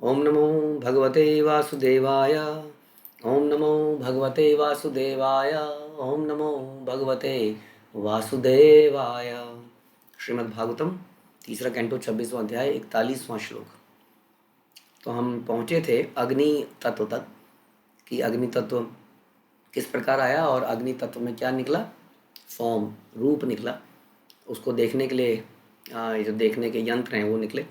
ओम नमो भगवते वासुदेवाय। ओम नमो भगवते वासुदेवाय। ओम नमो भगवते वासुदेवाय। श्रीमद् भागवतम तीसरा कैंटो 26वां अध्याय 41वां श्लोक। तो हम पहुँचे थे अग्नि तत्व तक कि अग्नि तत्व किस प्रकार आया और अग्नि तत्व में क्या निकला, फॉर्म, रूप निकला। उसको देखने के लिए ये जो देखने के यंत्र हैं वो निकले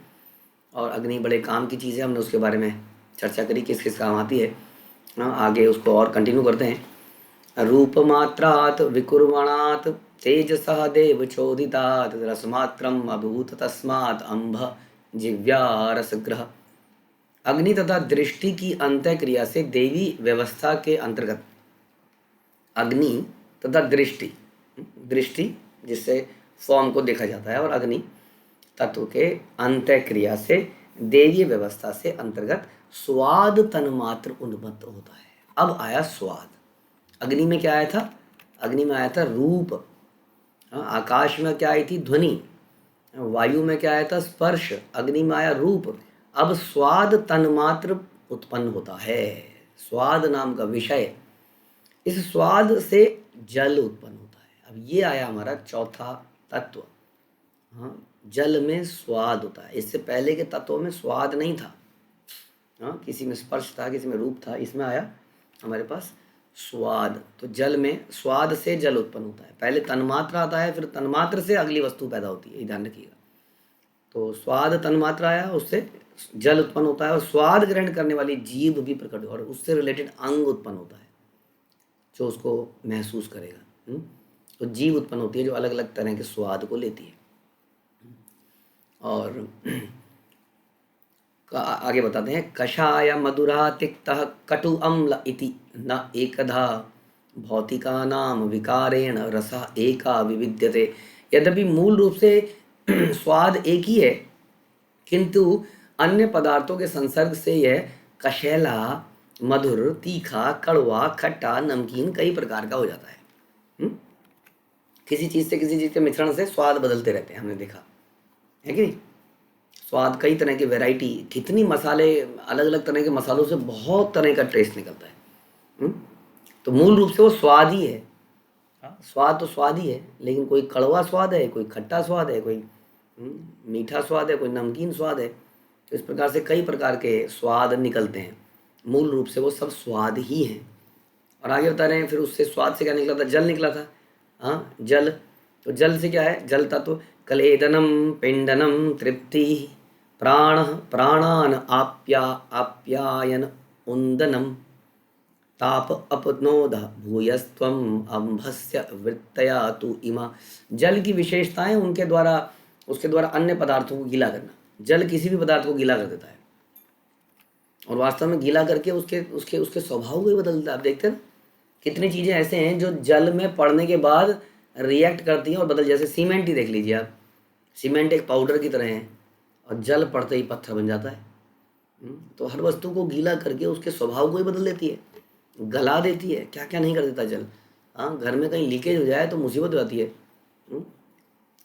और अग्नि बड़े काम की चीज़ है। हमने उसके बारे में चर्चा करी किस किस काम आती है। आगे उसको और कंटिन्यू करते हैं। रूपमात्रात् विकुर्वणात् तेजसः देव चोदितात् रसमात्रम अभूत तस्मात् अम्भ जिव्या रसग्रह। अग्नि तथा दृष्टि की अंतः क्रिया से देवी व्यवस्था के अंतर्गत अग्नि तथा दृष्टि, दृष्टि जिससे फॉर्म को देखा जाता है, और अग्नि तत्व के अंतः क्रिया से देवीय व्यवस्था से अंतर्गत स्वाद तन्मात्र उन्मत्त होता है। अब आया स्वाद। अग्नि में क्या आया था? अग्नि में आया था रूप। आकाश में क्या आई थी? ध्वनि। वायु में क्या आया था? स्पर्श। अग्नि में आया रूप। अब स्वाद तन्मात्र उत्पन्न होता है, स्वाद नाम का विषय। इस स्वाद से जल उत्पन्न होता है। अब ये आया हमारा चौथा तत्व। हाँ, जल में स्वाद होता है। इससे पहले के तत्वों में स्वाद नहीं था। हाँ, किसी में स्पर्श था, किसी में रूप था, इसमें आया हमारे पास स्वाद। तो जल में स्वाद से जल उत्पन्न होता है। पहले तन्मात्र आता है, फिर तन्मात्र से अगली वस्तु पैदा होती है, ये ध्यान रखिएगा। तो स्वाद तन्मात्र आया, उससे जल उत्पन्न होता है, और स्वाद ग्रहण करने वाली जीभ भी प्रकट, और उससे रिलेटेड अंग उत्पन्न होता है जो उसको महसूस करेगा। तो जीभ उत्पन्न होती है जो अलग अलग तरह के स्वाद को लेती है। और आगे बताते हैं, कषाय मधुरा तिक्तः कटु अम्ल इति न एकधा भौतिकानाम विकारेण रसा एका विविद्यते। यद्यपि मूल रूप से स्वाद एक ही है, किंतु अन्य पदार्थों के संसर्ग से यह कशैला, मधुर, तीखा, कड़वा, खट्टा, नमकीन कई प्रकार का हो जाता है। किसी चीज़ से किसी चीज़ के मिश्रण से स्वाद बदलते रहते हैं, हमने देखा है कि नहीं? स्वाद कई तरह की वैरायटी, कितनी मसाले, अलग अलग तरह के मसालों से बहुत तरह का टेस्ट निकलता है। तो मूल रूप से वो स्वाद ही है। स्वाद तो स्वाद ही है, लेकिन कोई कड़वा स्वाद है, कोई खट्टा स्वाद है, कोई मीठा स्वाद है, कोई नमकीन स्वाद है। तो इस प्रकार से कई प्रकार के स्वाद निकलते हैं। मूल रूप से वो सब स्वाद ही हैं। और आगे बता रहे हैं, फिर उससे स्वाद से क्या निकला था? जल निकला था। हाँ, जल। तो जल से क्या है? जल तत्व कलेदनम पिंडनम तृप्ति प्राण प्राणान आप्यायन उन्दनम ताप अपनोद भूयस्त्वम अम्भस्य वृत्तया तु इमा। जल की विशेषताएं उसके द्वारा अन्य पदार्थों को गीला करना। जल किसी भी पदार्थ को गीला कर देता है, और वास्तव में गीला करके उसके उसके उसके स्वभाव को ही बदल देता है। आप देखते हैं ना, कितनी चीज़ें ऐसे हैं जो जल में पड़ने के बाद रिएक्ट करती हैं और बदल। जैसे सीमेंट ही देख लीजिए आप। सीमेंट एक पाउडर की तरह है, और जल पड़ते ही पत्थर बन जाता है। तो हर वस्तु को गीला करके उसके स्वभाव को ही बदल देती है, गला देती है। क्या क्या नहीं कर देता जल। हाँ, घर में कहीं लीकेज हो जाए तो मुसीबत हो जाती है।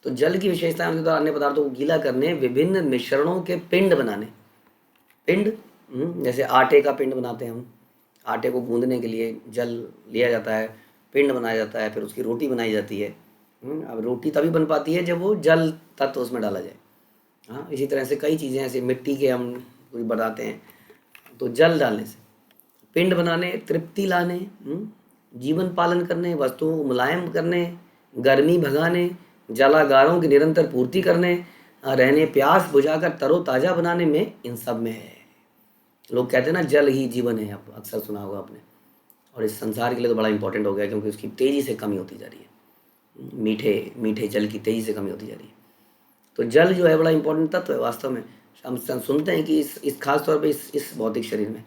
तो जल की विशेषता है अन्य पदार्थों को गीला करने, विभिन्न मिश्रणों के पिंड बनाने। पिंड, जैसे आटे का पिंड बनाते हैं हम। आटे को गूंदने के लिए जल लिया जाता है, पिंड बनाया जाता है, फिर उसकी रोटी बनाई जाती है। अब रोटी तभी बन पाती है जब वो जल तत्व उसमें डाला जाए। हाँ, इसी तरह से कई चीज़ें ऐसे मिट्टी के हम कुछ बनाते हैं, तो जल डालने से। पिंड बनाने, तृप्ति लाने, जीवन पालन करने, वस्तुओं को मुलायम करने, गर्मी भगाने, जलागारों की निरंतर पूर्ति करने, रहने प्यास बुझाकर तरोताज़ा बनाने में, इन सब में है। लोग कहते हैं ना, जल ही जीवन है। आप अक्सर सुना होगा आपने। और इस संसार के लिए तो बड़ा इंपॉर्टेंट हो गया, क्योंकि उसकी तेज़ी से कमी होती जा रही है। मीठे मीठे जल की तेज़ी से कमी होती जा रही है। तो जल जो है बड़ा इंपॉर्टेंट तत्व है वास्तव में। हम सुनते हैं कि इस खास तौर पे इस भौतिक शरीर में,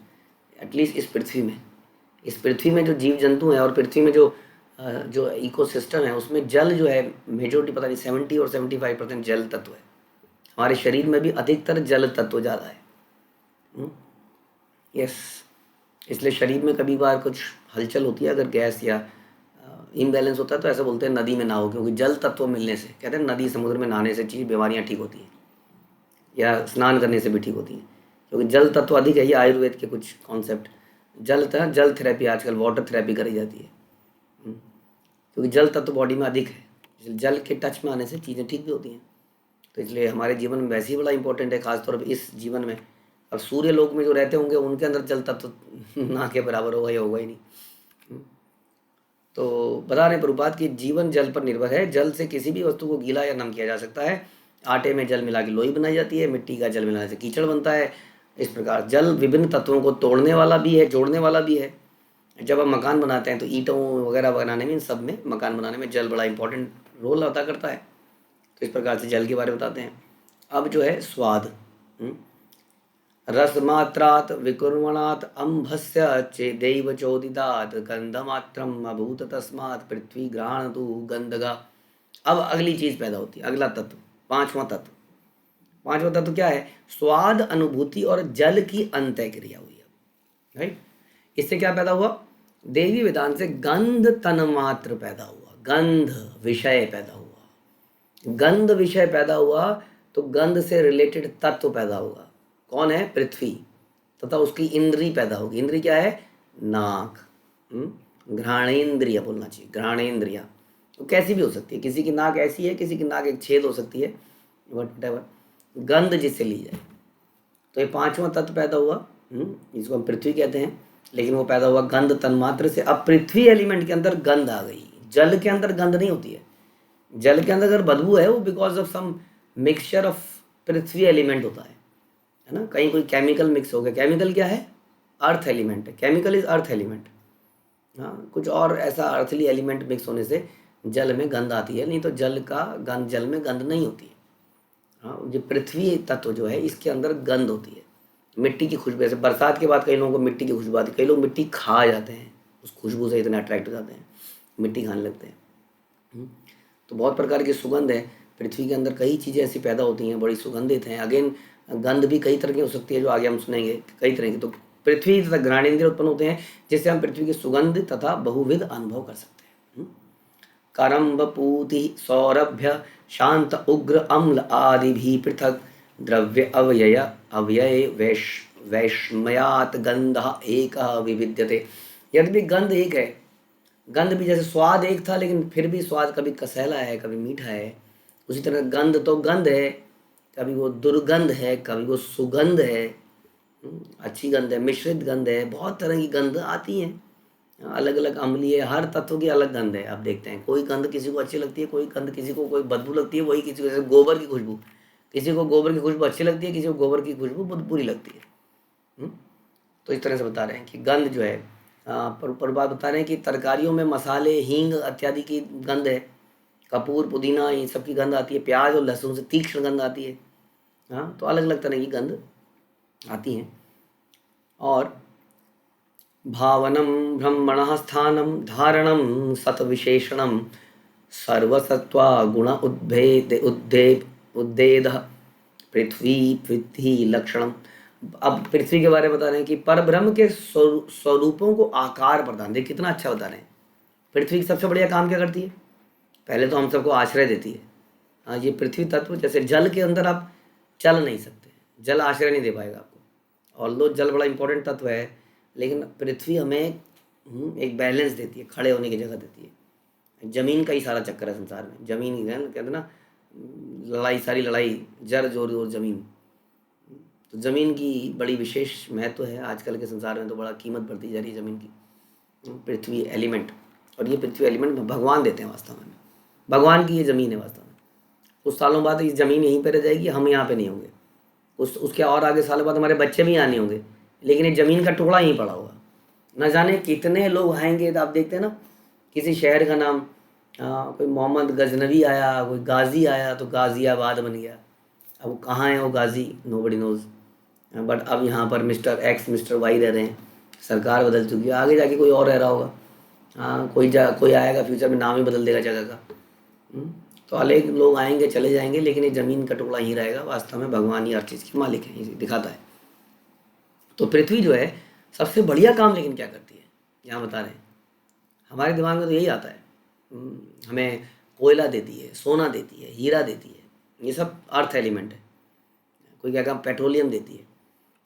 एटलीस्ट इस पृथ्वी में जो जीव जंतु हैं, और पृथ्वी में जो इकोसिस्टम है, उसमें जल जो है मेजोरिटी, पता नहीं 70 और 75% जल तत्व है। हमारे शरीर में भी अधिकतर जल तत्व ज़्यादा है। यस, इसलिए शरीर में कभी बार कुछ हलचल होती है, अगर गैस या इम्बैलेंस होता है, तो ऐसा बोलते हैं नदी में नहाओ, क्योंकि जल तत्व मिलने से, कहते हैं नदी समुद्र में नहाने से चीज़ बीमारियाँ ठीक होती हैं, या स्नान करने से भी ठीक होती हैं, क्योंकि जल तत्व अधिक है। ये आयुर्वेद के कुछ कॉन्सेप्ट, जल थेरेपी, आजकल वाटर थेरेपी करी जाती है। क्योंकि जल तत्व बॉडी में अधिक है, इसलिए जल के टच में आने से चीज़ें ठीक भी होती हैं। तो इसलिए हमारे जीवन में वैसे ही बड़ा इंपॉर्टेंट है, खासतौर पर इस जीवन में। अब सूर्य लोक में जो रहते होंगे उनके अंदर जल तत्व ना के बराबर होगा, या होगा ही नहीं। तो बता रहे प्रभुपाद कि जीवन जल पर निर्भर है। जल से किसी भी वस्तु को गीला या नम किया जा सकता है। आटे में जल मिला के लोई बनाई जाती है, मिट्टी का जल मिलाने से कीचड़ बनता है। इस प्रकार जल विभिन्न तत्वों को तोड़ने वाला भी है, जोड़ने वाला भी है। जब हम मकान बनाते हैं तो ईंटों वगैरह बनाने में, इन सब में, मकान बनाने में जल बड़ा इंपॉर्टेंट रोल अदा करता है। तो इस प्रकार से जल के बारे में बताते हैं। अब जो है स्वाद, रसमात्रात् विकुर्वणात् अम्भस्य चेदैव चोदितात् गंधमात्रम अभूत तस्मात् पृथ्वी घ्राणतु गंधगा। अब अगली चीज पैदा होती है, अगला तत्व, पांचवा तत्व। पांचवा तत्व क्या है? स्वाद, अनुभूति और जल की अंतः क्रिया हुई है, राइट। इससे क्या पैदा हुआ? देवी वेदांत से गंध तन्मात्र पैदा हुआ, गंध विषय पैदा हुआ। गंध विषय पैदा हुआ तो गंध से रिलेटेड तत्व पैदा होगा। कौन है? पृथ्वी। तथा उसकी इंद्री पैदा होगी। इंद्री क्या है? नाक। घ्राणेन्द्रिय बोलना चाहिए, घ्राणेन्द्रिया। तो कैसी भी हो सकती है, किसी की नाक ऐसी है, किसी की नाक एक छेद हो सकती है, वट गंध जिससे ली जाए। तो ये पांचवा तत्व पैदा हुआ, इसको हम पृथ्वी कहते हैं, लेकिन वो पैदा हुआ गंध तन्मात्र से। अब पृथ्वी एलिमेंट के अंदर गंध आ गई। जल के अंदर गंध नहीं होती है। जल के अंदर अगर बदबू है वो because of some mixture of prithvi element होता है ना। कहीं कोई केमिकल मिक्स हो गया। केमिकल क्या है? अर्थ एलिमेंट है। Chemical is earth element. हाँ, कुछ और ऐसा अर्थली एलिमेंट मिक्स होने से जल में गंध आती है, नहीं तो जल का गंध, जल में गंध नहीं होती है। हाँ, जो पृथ्वी तत्व जो है इसके अंदर गंध होती है। मिट्टी की खुशबू, जैसे बरसात के बाद कई लोगों को मिट्टी की खुशबू आती है। कई लोग मिट्टी खा जाते हैं, उस खुशबू से इतने अट्रैक्ट हो जाते हैं, मिट्टी खाने लगते हैं। तो बहुत प्रकार की सुगंध है पृथ्वी के अंदर। कई चीज़ें ऐसी पैदा होती हैं, बड़ी सुगंधित हैं। अगेन गंध भी कई तरह की हो सकती है, जो आगे हम सुनेंगे, कई तरह की। तो पृथ्वी तथा घ्राणेन्द्रिय उत्पन्न होते हैं, जिससे हम पृथ्वी की सुगंध तथा बहुविध अनुभव कर सकते हैं। करम्ब पूति सौरभ्य शांत उग्र अम्ल आदि भी पृथक द्रव्य अव्यय वैष्मयात गंध एक विविध्यते। यद्यपि गंध एक है, गंध भी जैसे स्वाद एक था, लेकिन फिर भी स्वाद कभी कसैला है, कभी मीठा है। उसी तरह गंध तो गंध है, कभी वो दुर्गंध है, कभी वो सुगंध है, अच्छी गंध है, मिश्रित गंध है। बहुत तरह की गंध आती हैं, अलग अलग अम्लीय, हर तत्व की अलग गंध है। आप देखते हैं कोई गंध किसी को अच्छी लगती है, कोई गंध किसी को कोई बदबू लगती है। वही किसी को, जैसे गोबर की खुशबू, किसी को गोबर की खुशबू अच्छी लगती है, किसी को गोबर की खुशबू बहुत बुरी लगती है। तो इस तरह से बता रहे हैं कि गंध जो है, पर बात बता रहे हैं कि तरकारियों में मसाले, हींग इत्यादि की गंध है। कपूर, पुदीना, इन सब की गंध आती है। प्याज और लहसुन से तीक्ष्ण गंध आती है। हाँ, तो अलग अलग तरह की गंध आती हैं। और भावनम ब्रह्मण स्थानम धारणम सत विशेषणम सर्वसत्वा गुण उद्देद पृथ्वी पृथ्वी लक्षणम। अब पृथ्वी के बारे में बता रहे हैं कि पर ब्रह्म के स्वरूपों को आकार प्रदान। देखिए कितना अच्छा बता रहे हैं। पृथ्वी की सबसे बढ़िया काम क्या करती है? पहले तो हम सबको आश्रय देती है। हाँ, ये पृथ्वी तत्व, जैसे जल के अंदर आप चल नहीं सकते, जल आश्रय नहीं दे पाएगा आपको। ऑल्दो जल बड़ा इंपॉर्टेंट तत्व है, लेकिन पृथ्वी हमें एक बैलेंस देती है, खड़े होने की जगह देती है। जमीन का ही सारा चक्कर है संसार में। जमीन ही है, कहते हैं ना, लड़ाई, सारी लड़ाई जर जोर और जमीन। तो ज़मीन की बड़ी विशेष महत्व है आजकल के संसार में। तो बड़ा कीमत बढ़ती जा रही है ज़मीन की, पृथ्वी एलिमेंट। और ये पृथ्वी एलिमेंट भगवान देते हैं वास्तव में, भगवान की ये ज़मीन है वास्तव में। कुछ सालों बाद ये ज़मीन यहीं पर रह जाएगी, हम यहाँ पे नहीं होंगे। उसके और आगे सालों बाद हमारे बच्चे भी यहाँ नहीं होंगे, लेकिन ये ज़मीन का टुकड़ा यहीं पड़ा होगा। न जाने कितने लोग आएंगे। तो आप देखते हैं ना, किसी शहर का नाम, कोई मोहम्मद गजनवी आया, कोई गाजी आया, तो गाज़ियाबाद बन गया। अब वो कहाँ है वो गाजी, नोबडी नोज़। बट अब यहाँ पर मिस्टर एक्स, मिस्टर वाई रह रहे हैं। सरकार बदल चुकी है, आगे जाके कोई और रह रहा होगा। हाँ, कोई आएगा फ्यूचर में, नाम ही बदल देगा जगह का। तो अनेक लोग आएंगे, चले जाएंगे, लेकिन ये ज़मीन का टुकड़ा ही रहेगा। वास्तव में भगवान ही हर चीज़ के मालिक है, ये दिखाता है। तो पृथ्वी जो है सबसे बढ़िया काम लेकिन क्या करती है, यहाँ बता रहे हैं। हमारे दिमाग में तो यही आता है, हमें कोयला देती है, सोना देती है, हीरा देती है, ये सब अर्थ एलिमेंट है। कोई क्या काम, पेट्रोलियम देती है।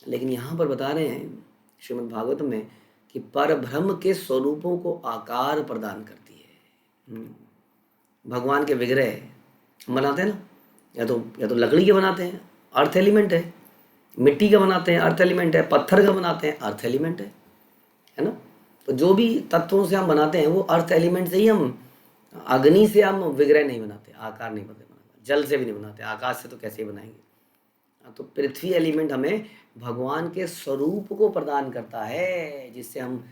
लेकिन यहाँ पर बता रहे हैं श्रीमद् भागवत में कि पर ब्रह्म के स्वरूपों को आकार प्रदान करती है। भगवान के विग्रह हम बनाते हैं ना, या तो लकड़ी के बनाते हैं, अर्थ एलिमेंट है, मिट्टी का बनाते हैं, अर्थ एलिमेंट है, पत्थर का बनाते हैं, अर्थ एलिमेंट है ना। तो जो भी तत्वों से हम बनाते हैं वो अर्थ एलिमेंट से ही हम, अग्नि से हम विग्रह नहीं बनाते, आकार नहीं बनाते, जल से भी नहीं बनाते, आकाश से तो कैसे ही बनाएंगे। तो पृथ्वी एलिमेंट हमें भगवान के स्वरूप को प्रदान करता है, जिससे हम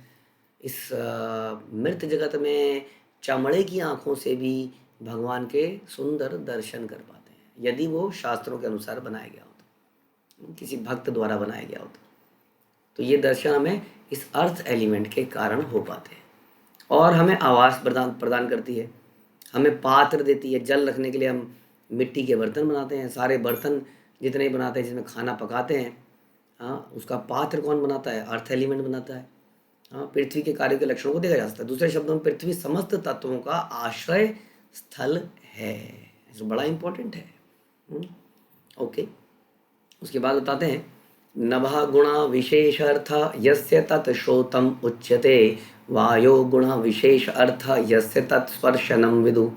इस मृत जगत में चमड़े की आंखों से भी भगवान के सुंदर दर्शन कर पाते हैं, यदि वो शास्त्रों के अनुसार बनाया गया हो तो, किसी भक्त द्वारा बनाया गया हो तो ये दर्शन हमें इस अर्थ एलिमेंट के कारण हो पाते हैं। और हमें आवास प्रदान करती है, हमें पात्र देती है, जल रखने के लिए हम मिट्टी के बर्तन बनाते हैं, सारे बर्तन जितने बनाते हैं जिसमें खाना पकाते हैं, हाँ, उसका पात्र कौन बनाता है? अर्थ एलिमेंट बनाता है। हाँ, पृथ्वी के कार्य के लक्षणों को देखा जा सकता है। दूसरे शब्दों में पृथ्वी समस्त तत्वों का आश्रय स्थल है, जो बड़ा इंपॉर्टेंट है। ओके, उसके बाद बताते हैं नभः गुणा विशेष अर्थ यस्य तत् श्रोतम उच्यते, वायो गुणा विशेष अर्थ यस्य तत् स्पर्शनम विदु।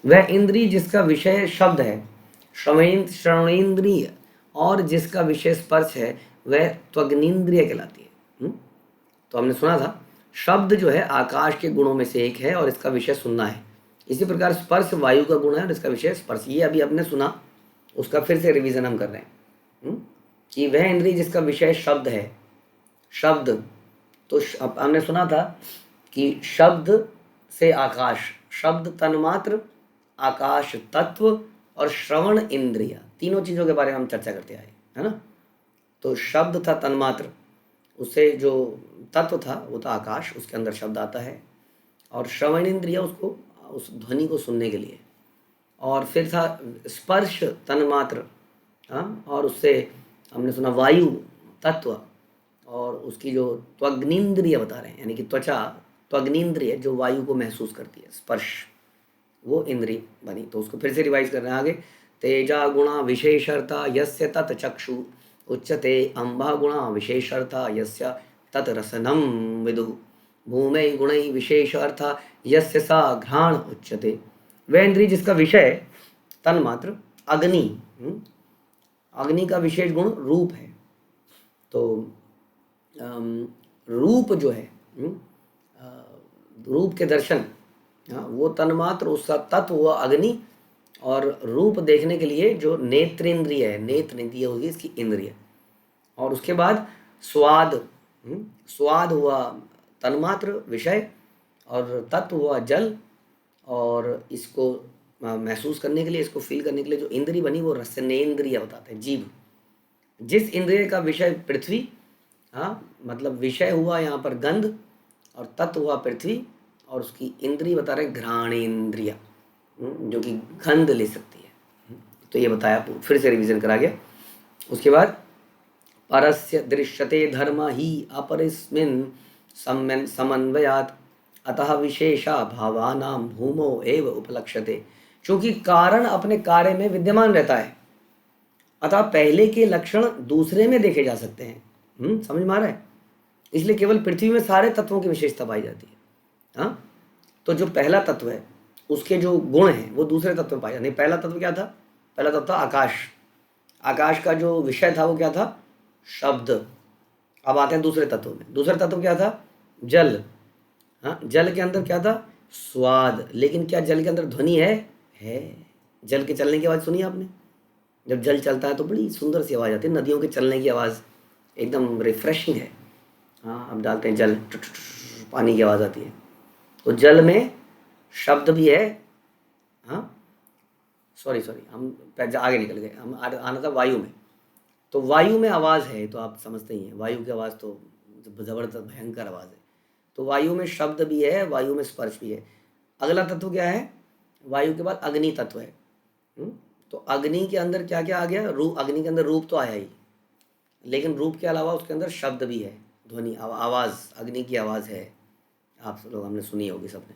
वह इंद्रिय जिसका विषय शब्द है, श्रवणेन्द्रिय, और जिसका विषय स्पर्श है वह त्वग्नेन्द्रिय कहलाती है। तो हमने सुना था शब्द जो है आकाश के गुणों में से एक है और इसका विषय सुनना है। इसी प्रकार स्पर्श वायु का गुण है और इसका विषय स्पर्श। ये अभी आपने सुना, उसका फिर से रिवीजन हम कर रहे हैं कि वह इंद्रिय जिसका विषय शब्द है। शब्द तो हमने सुना था कि शब्द से आकाश, शब्द तन्मात्र, आकाश तत्व और श्रवण इंद्रिय, तीनों चीज़ों के बारे में हम चर्चा करते आए, है ना। तो शब्द था तन्मात्र, उससे जो तत्व था वो था आकाश, उसके अंदर शब्द आता है, और श्रवण इंद्रिय उसको, उस ध्वनि को सुनने के लिए। और फिर था स्पर्श तन्मात्र, हाँ, और उससे हमने सुना वायु तत्व, और उसकी जो त्वग्नेन्द्रिय बता रहे हैं, यानी कि त्वचा, त्वग्नेन्द्रिय जो वायु को महसूस करती है, स्पर्श, वो इंद्रिय बनी। तो उसको फिर से रिवाइज कर रहे हैं आगे। तेजा गुणा विशेषर्था यस्य तत् चक्षु उच्यते, अम्बा गुणा विशेषर्था यस्य तत् रसनम विदु, भूमै गुणै विशेष अर्था यस्य सा घ्राण उच्यते। वह इंद्रिय जिसका विषय तन्मात्र अग्नि, अग्नि का विशेष गुण रूप है। तो रूप जो है, रूप के दर्शन, वो तन्मात्र, उसका तत्व हुआ अग्नि, और रूप देखने के लिए जो नेत्रेंद्रिय है, नेत्र इंद्रिय होगी इसकी इंद्रिय। और उसके बाद स्वाद, स्वाद हुआ तन्मात्र विषय, और तत्व हुआ जल, और इसको महसूस करने के लिए, इसको फील करने के लिए जो इंद्रिय बनी वो रसनेन्द्रिय बताते हैं, जीभ। जिस इंद्रिय का विषय पृथ्वी, हाँ, मतलब विषय हुआ यहाँ पर गंध, और तत्व हुआ पृथ्वी, और उसकी इंद्रिय बता रहे घ्राणेन्द्रिय, जो कि गंध ले सकती है। तो ये बताया, फिर से रिवीजन करा गया। उसके बाद परस्य दृश्यते धर्म ही अपरिस्मिन् समन्वयात्, अतः विशेषा भावानां भूमो एव उपलक्ष्यते। क्योंकि कारण अपने कार्य में विद्यमान रहता है, अतः पहले के लक्षण दूसरे में देखे जा सकते हैं। समझ में आ रहा है? इसलिए केवल पृथ्वी में सारे तत्वों की विशेषता पाई जाती है। हाँ, तो जो पहला तत्व है उसके जो गुण हैं वो दूसरे तत्व में पाए जाते हैं। पहला तत्व क्या था? पहला तत्व था आकाश। आकाश का जो विषय था वो क्या था? शब्द। अब आते हैं दूसरे तत्व में। दूसरा तत्व क्या था? जल। हाँ, जल के अंदर क्या था? स्वाद। लेकिन क्या जल के अंदर ध्वनि है? जल के चलने की आवाज़ सुनी आपने? जब जल चलता है तो बड़ी सुंदर सी आवाज़ आती है, नदियों के चलने की आवाज़ एकदम रिफ्रेशिंग है। हाँ, अब डालते हैं जल, पानी की आवाज़ आती है। तो जल में शब्द भी है। हाँ, सॉरी हम आगे निकल गए, हम आना था वायु में। तो वायु में आवाज़ है, तो आप समझते ही हैं वायु की आवाज़ तो ज़बरदस्त भयंकर आवाज़ है। तो वायु में शब्द भी है, वायु में स्पर्श भी है। अगला तत्व क्या है? वायु के बाद अग्नि तत्व है। तो अग्नि के अंदर क्या क्या आ गया? रूप। अग्नि के अंदर रूप तो आया ही, लेकिन रूप के अलावा उसके अंदर शब्द भी है, ध्वनि, आवाज़, अग्नि की आवाज़ है, आप लोग हमने सुनी होगी सबने।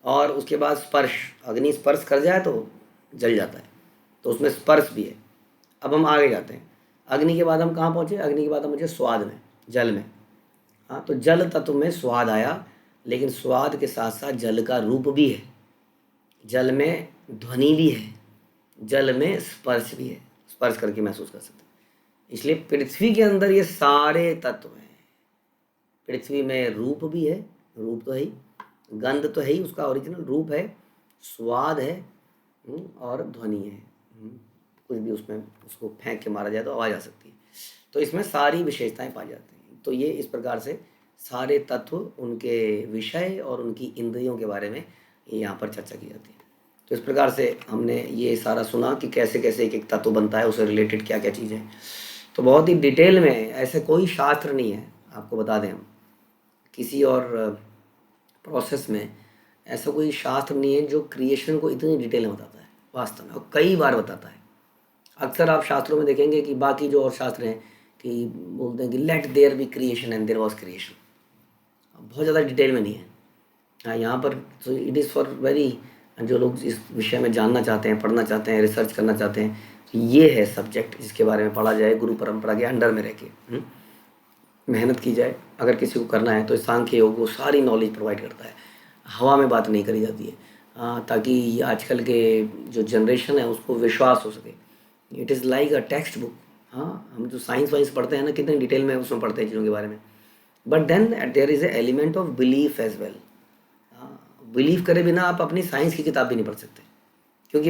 और उसके बाद स्पर्श। अग्नि स्पर्श कर जाए तो जल जाता है, तो उसमें स्पर्श भी है। अब हम आगे जाते हैं। अग्नि के बाद हम कहाँ पहुँचे? अग्नि के बाद हम पहुँचे स्वाद में, जल में। हाँ, तो जल तत्व में स्वाद आया, लेकिन स्वाद के साथ साथ जल का रूप भी है, जल में ध्वनि भी है, जल में स्पर्श भी है, स्पर्श करके महसूस कर सकते हैं। इसलिए पृथ्वी के अंदर ये सारे तत्व हैं। पृथ्वी में रूप भी है, रूप तो है ही, गंध तो है ही, उसका ओरिजिनल रूप है, स्वाद है, और ध्वनि है। कुछ भी उसमें उसको फेंक के मारा जाए तो आवाज़ आ सकती है। तो इसमें सारी विशेषताएं पाई जाती हैं। तो ये इस प्रकार से सारे तत्व, उनके विषय और उनकी इंद्रियों के बारे में यहाँ पर चर्चा की जाती है। तो इस प्रकार से हमने ये सारा सुना कि कैसे कैसे एक एक तत्व बनता है, उससे रिलेटेड क्या क्या चीज़ें हैं। तो बहुत ही डिटेल में, ऐसे कोई शास्त्र नहीं है, आपको बता दें हम, किसी और प्रोसेस में ऐसा कोई शास्त्र नहीं है जो क्रिएशन को इतनी डिटेल में बताता है वास्तव में, और कई बार बताता है। अक्सर आप शास्त्रों में देखेंगे कि बाकी जो और शास्त्र हैं कि बोलते हैं कि let there be creation and there was creation, बहुत ज़्यादा डिटेल में नहीं है। हाँ, यहाँ पर तो इट इज़ फॉर वेरी, जो लोग इस विषय में जानना चाहते हैं, पढ़ना चाहते हैं, रिसर्च करना चाहते हैं, तो ये है सब्जेक्ट जिसके बारे में पढ़ा जाए, गुरु परंपरा के अंडर में रह के मेहनत की जाए। अगर किसी को करना है तो सांख्य योग वो सारी नॉलेज प्रोवाइड करता है, हवा में बात नहीं करी जाती है, ताकि आजकल के जो जनरेशन है उसको विश्वास हो सके। It is like a text book. हाँ, हम जो साइंस वाइंस पढ़ते हैं ना, कितनी डिटेल में उसमें पढ़ते हैं चीज़ों के बारे में, but then there is a element of belief as well. Believe करे बिना आप अपनी साइंस की किताब भी नहीं पढ़ सकते, क्योंकि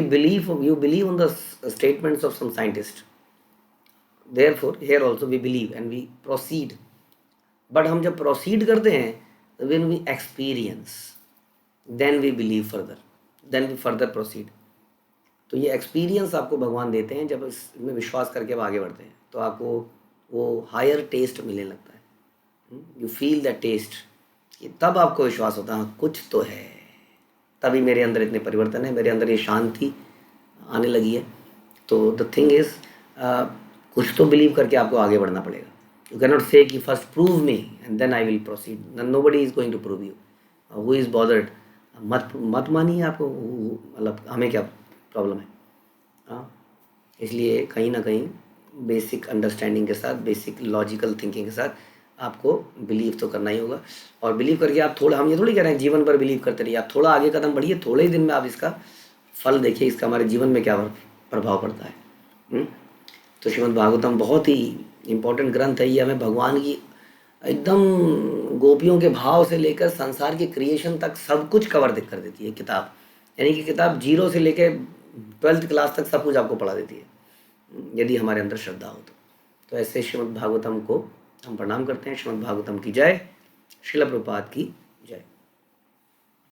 you believe on the statements of some scientist, therefore here also we believe and we proceed. But हम जब प्रोसीड करते हैं, when we experience, then we believe further, then we further proceed. तो ये एक्सपीरियंस आपको भगवान देते हैं, जब इसमें विश्वास करके आप आगे बढ़ते हैं तो आपको वो हायर टेस्ट मिलने लगता है। यू फील द टेस्ट, ये तब आपको विश्वास होता है हाँ, कुछ तो है, तभी मेरे अंदर इतने परिवर्तन है, मेरे अंदर ये शांति आने लगी है। तो द थिंग इज, कुछ तो बिलीव करके आपको आगे बढ़ना पड़ेगा। यू कैन नॉट से कि first prove me and then I will proceed, nobody is going to prove you, who is bothered. मत मत मानिए, आपको मतलब हमें क्या प्रॉब्लम है। हाँ, इसलिए कहीं ना कहीं बेसिक अंडरस्टैंडिंग के साथ, बेसिक लॉजिकल थिंकिंग के साथ आपको बिलीव तो करना ही होगा। और बिलीव करके आप थोड़ा, हम ये थोड़ी कह रहे हैं जीवन भर बिलीव करते रहिए, आप थोड़ा आगे कदम बढ़िए, थोड़े ही दिन में आप इसका फल देखिए, इसका हमारे जीवन में क्या प्रभाव पड़ता है। तो श्रीमद् भागवतम बहुत ही इम्पोर्टेंट ग्रंथ है। ये हमें भगवान की एकदम गोपियों के भाव से लेकर संसार के क्रिएशन तक सब कुछ कवर कर देती है किताब। यानी कि किताब 0 से लेकर 12th क्लास तक सब कुछ आपको पढ़ा देती है, यदि हमारे अंदर श्रद्धा हो तो ऐसे श्रीमद् भागवतम को हम प्रणाम करते हैं। श्रीमद् भागवतम की जय। श्रील प्रभुपाद की